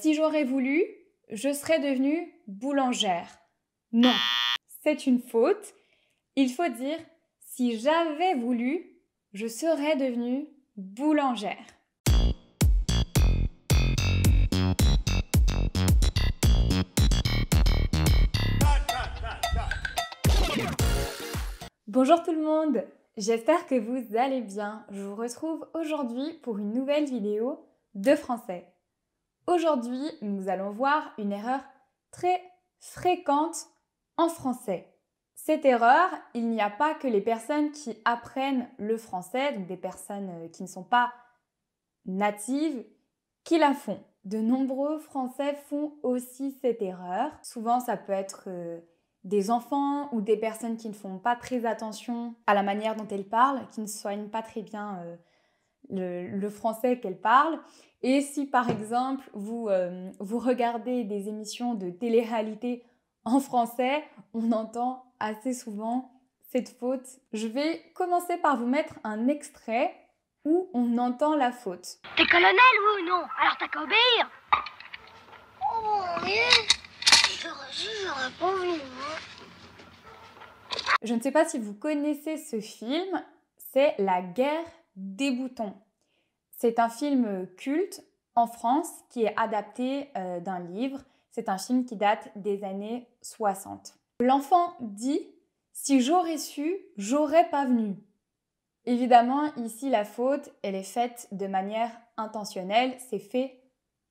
Si j'aurais voulu, je serais devenue boulangère. Non, c'est une faute. Il faut dire si j'avais voulu, je serais devenue boulangère. Bonjour tout le monde, j'espère que vous allez bien. Je vous retrouve aujourd'hui pour une nouvelle vidéo de français. Aujourd'hui, nous allons voir une erreur très fréquente en français. Cette erreur, il n'y a pas que les personnes qui apprennent le français, donc des personnes qui ne sont pas natives, qui la font. De nombreux Français font aussi cette erreur. Souvent, ça peut être des enfants ou des personnes qui ne font pas très attention à la manière dont elles parlent, qui ne soignent pas très bien le français qu'elles parlent. Et si par exemple vous regardez des émissions de télé-réalité en français, on entend assez souvent cette faute. Je vais commencer par vous mettre un extrait où on entend la faute. T'es colonel, oui ou non? Alors t'as qu'à obéir. Oh mon Dieu, j'aurais pas voulu, moi. Je ne sais pas si vous connaissez ce film, c'est La guerre des boutons. C'est un film culte en France qui est adapté d'un livre. C'est un film qui date des années 60. L'enfant dit « Si j'aurais su, j'aurais pas venu ». Évidemment, ici, la faute, elle est faite de manière intentionnelle, c'est fait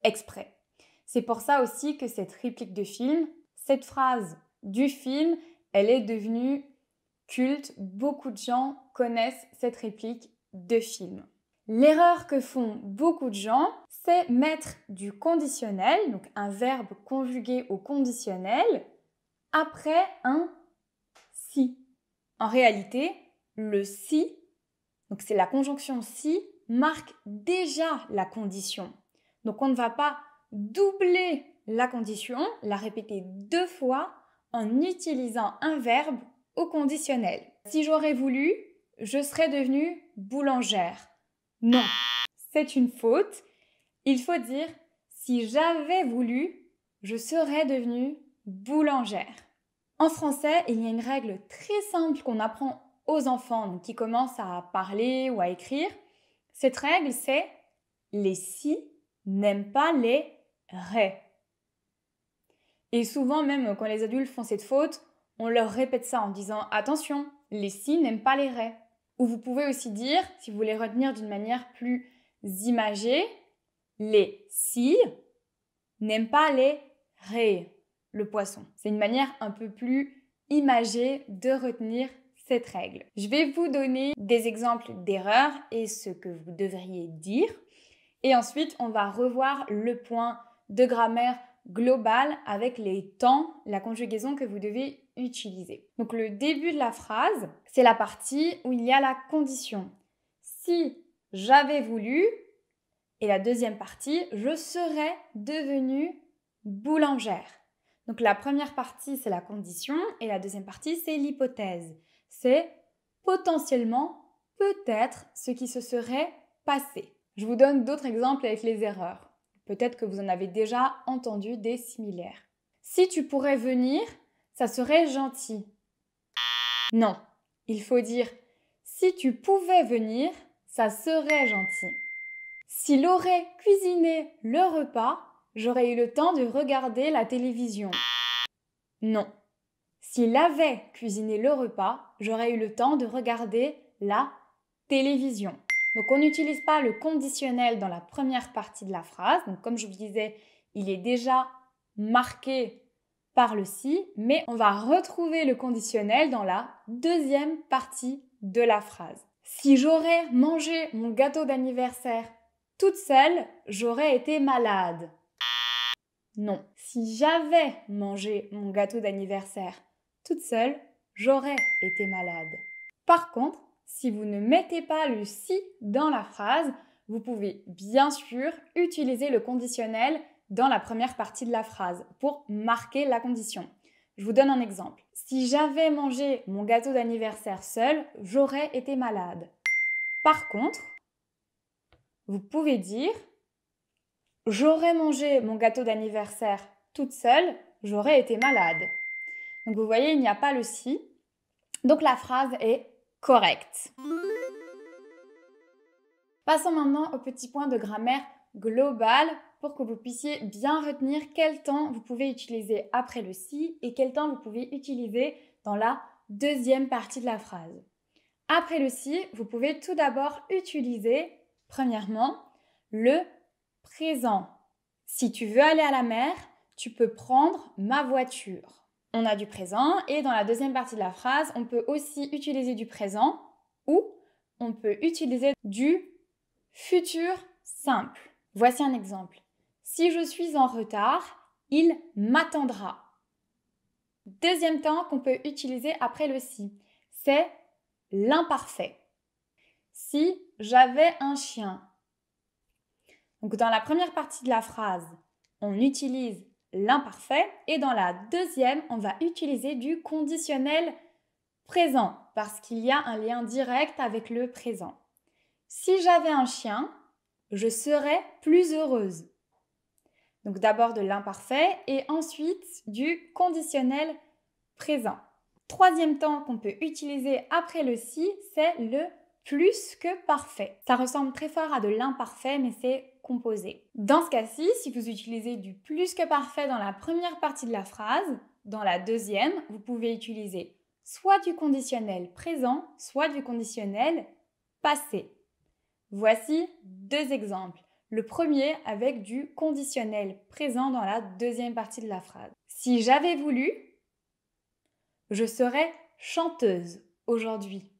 exprès. C'est pour ça aussi que cette réplique de film, cette phrase du film, elle est devenue culte. Beaucoup de gens connaissent cette réplique de film. L'erreur que font beaucoup de gens, c'est mettre du conditionnel, donc un verbe conjugué au conditionnel, après un si. En réalité, le si, donc c'est la conjonction si, marque déjà la condition. Donc on ne va pas doubler la condition, la répéter deux fois en utilisant un verbe au conditionnel. Si j'aurais voulu, je serais devenue boulangère. Non, c'est une faute. Il faut dire si j'avais voulu, je serais devenue boulangère. En français, il y a une règle très simple qu'on apprend aux enfants donc qui commencent à parler ou à écrire. Cette règle, c'est les si n'aiment pas les ré. Et souvent, même quand les adultes font cette faute, on leur répète ça en disant « Attention, les si n'aiment pas les ré ». Ou vous pouvez aussi dire, si vous voulez retenir d'une manière plus imagée, les si n'aiment pas les ré, le poisson. C'est une manière un peu plus imagée de retenir cette règle. Je vais vous donner des exemples d'erreurs et ce que vous devriez dire. Et ensuite, on va revoir le point de grammaire global avec les temps, la conjugaison que vous devez utiliser. Donc le début de la phrase, c'est la partie où il y a la condition. Si j'avais voulu, et la deuxième partie, je serais devenue boulangère. Donc la première partie, c'est la condition et la deuxième partie, c'est l'hypothèse. C'est potentiellement, peut-être, ce qui se serait passé. Je vous donne d'autres exemples avec les erreurs. Peut-être que vous en avez déjà entendu des similaires. Si tu pourrais venir, ça serait gentil. Non, il faut dire si tu pouvais venir, ça serait gentil. S'il aurait cuisiné le repas, j'aurais eu le temps de regarder la télévision. Non. S'il avait cuisiné le repas, j'aurais eu le temps de regarder la télévision. Donc on n'utilise pas le conditionnel dans la première partie de la phrase. Donc comme je vous disais, il est déjà marqué par le si, mais on va retrouver le conditionnel dans la deuxième partie de la phrase. Si j'aurais mangé mon gâteau d'anniversaire toute seule, j'aurais été malade. Non. Si j'avais mangé mon gâteau d'anniversaire toute seule, j'aurais été malade. Par contre, si vous ne mettez pas le si dans la phrase, vous pouvez bien sûr utiliser le conditionnel dans la première partie de la phrase pour marquer la condition. Je vous donne un exemple. Si j'avais mangé mon gâteau d'anniversaire seule, j'aurais été malade. Par contre, vous pouvez dire « j'aurais mangé mon gâteau d'anniversaire toute seule, j'aurais été malade. Donc vous voyez, il n'y a pas le si. Donc la phrase est correcte. Passons maintenant au petit point de grammaire globale pour que vous puissiez bien retenir quel temps vous pouvez utiliser après le si et quel temps vous pouvez utiliser dans la deuxième partie de la phrase. Après le si, vous pouvez tout d'abord utiliser, premièrement, le présent. Si tu veux aller à la mer, tu peux prendre ma voiture. On a du présent et dans la deuxième partie de la phrase, on peut aussi utiliser du présent ou on peut utiliser du futur simple. Voici un exemple. Si je suis en retard, il m'attendra. Deuxième temps qu'on peut utiliser après le si, c'est l'imparfait. Si j'avais un chien. Donc dans la première partie de la phrase, on utilise l'imparfait et dans la deuxième, on va utiliser du conditionnel présent parce qu'il y a un lien direct avec le présent. Si j'avais un chien, je serais plus heureuse. Donc d'abord de l'imparfait et ensuite du conditionnel présent. Troisième temps qu'on peut utiliser après le si, c'est le plus que parfait. Ça ressemble très fort à de l'imparfait, mais c'est composé. Dans ce cas-ci, si vous utilisez du plus que parfait dans la première partie de la phrase, dans la deuxième, vous pouvez utiliser soit du conditionnel présent, soit du conditionnel passé. Voici deux exemples. Le premier avec du conditionnel présent dans la deuxième partie de la phrase. Si j'avais voulu, je serais chanteuse aujourd'hui.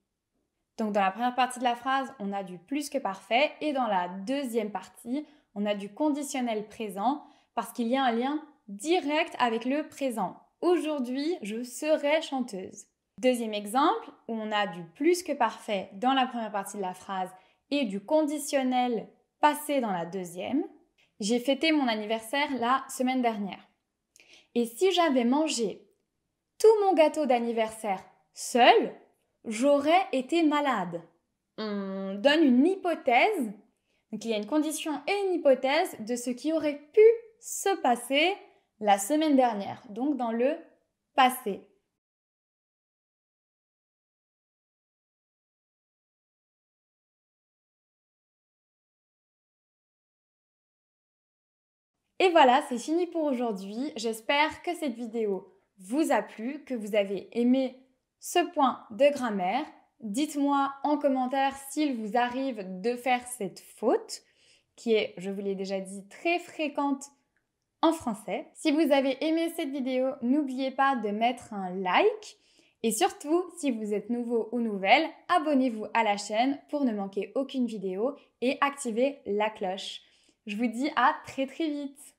Donc dans la première partie de la phrase, on a du plus que parfait et dans la deuxième partie, on a du conditionnel présent parce qu'il y a un lien direct avec le présent. Aujourd'hui, je serai chanteuse. Deuxième exemple, où on a du plus que parfait dans la première partie de la phrase et du conditionnel passé dans la deuxième. J'ai fêté mon anniversaire la semaine dernière. Et si j'avais mangé tout mon gâteau d'anniversaire seul, j'aurais été malade. On donne une hypothèse, donc il y a une condition et une hypothèse de ce qui aurait pu se passer la semaine dernière, donc dans le passé. Et voilà, c'est fini pour aujourd'hui. J'espère que cette vidéo vous a plu, que vous avez aimé ce point de grammaire. Dites-moi en commentaire s'il vous arrive de faire cette faute, qui est, je vous l'ai déjà dit, très fréquente en français. Si vous avez aimé cette vidéo, n'oubliez pas de mettre un like. Et surtout, si vous êtes nouveau ou nouvelle, abonnez-vous à la chaîne pour ne manquer aucune vidéo et activez la cloche. Je vous dis à très vite.